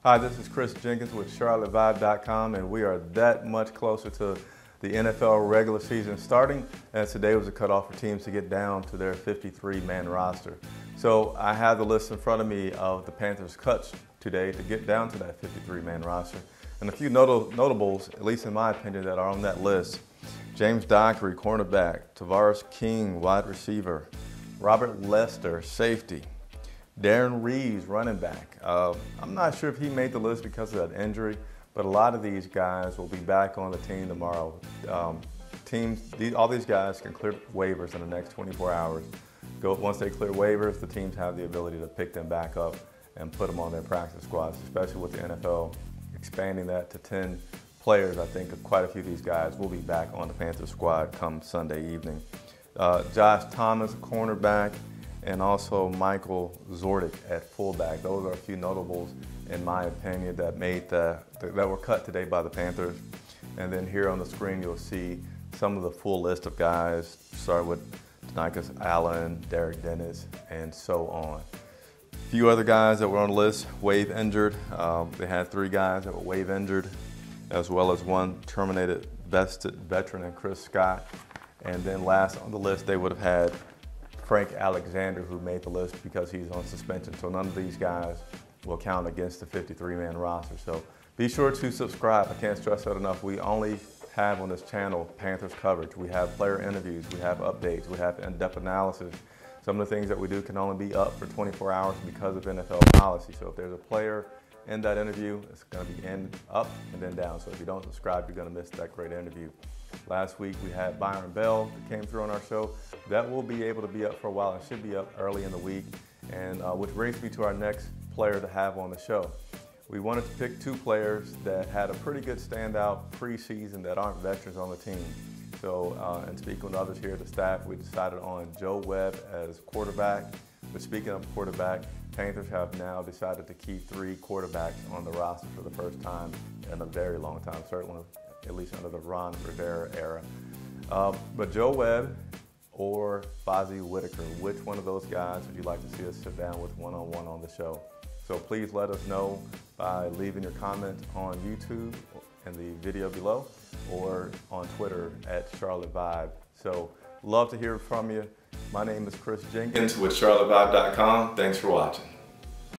Hi, this is Chris Jenkins with CharlotteVibe.com, and we are that much closer to the NFL regular season starting, as today was a cutoff for teams to get down to their 53-man roster. So I have the list in front of me of the Panthers' cuts today to get down to that 53-man roster. And a few notables, at least in my opinion, that are on that list. James Dockery, cornerback. Tavares King, wide receiver. Robert Lester, safety. Darren Reeves, running back. I'm not sure if he made the list because of that injury, but a lot of these guys will be back on the team tomorrow. All these guys can clear waivers in the next 24 hours. Once they clear waivers, the teams have the ability to pick them back up and put them on their practice squads, especially with the NFL expanding that to 10 players. I think quite a few of these guys will be back on the Panthers squad come Sunday evening. Josh Thomas, cornerback, and also Michael Zordick at fullback. Those are a few notables, in my opinion, that were cut today by the Panthers. And then here on the screen, you'll see some of the full list of guys, starting with Danikas Allen, Derek Dennis, and so on. A few other guys that were on the list, wave injured. They had 3 guys that were wave injured, as well as 1 terminated vested veteran in Chris Scott. And then last on the list, they would have had Frank Alexander, who made the list because he's on suspension. So none of these guys will count against the 53-man roster. So be sure to subscribe. I can't stress that enough. We only have on this channel Panthers coverage. We have player interviews, we have updates, we have in-depth analysis. Some of the things that we do can only be up for 24 hours because of NFL policy. So if there's a player in that interview, it's going to be up and then down. So if you don't subscribe, you're going to miss that great interview. Last week we had Byron Bell that came through on our show. That will be able to be up for a while and should be up early in the week. And which brings me to our next player to have on the show. We wanted to pick 2 players that had a pretty good standout preseason that aren't veterans on the team. So, and speaking with others here at the staff, we decided on Joe Webb as quarterback. But speaking of quarterback, Panthers have now decided to keep 3 quarterbacks on the roster for the first time in a very long time, certainly at least under the Ron Rivera era. But Joe Webb or Fozzy Whittaker, which one of those guys would you like to see us sit down with one-on-one on the show? So please let us know by leaving your comments on YouTube in the video below or on Twitter at CharlotteVibe. So love to hear from you. My name is Chris Jenkins with CharlotteVibe.com. Thanks for watching.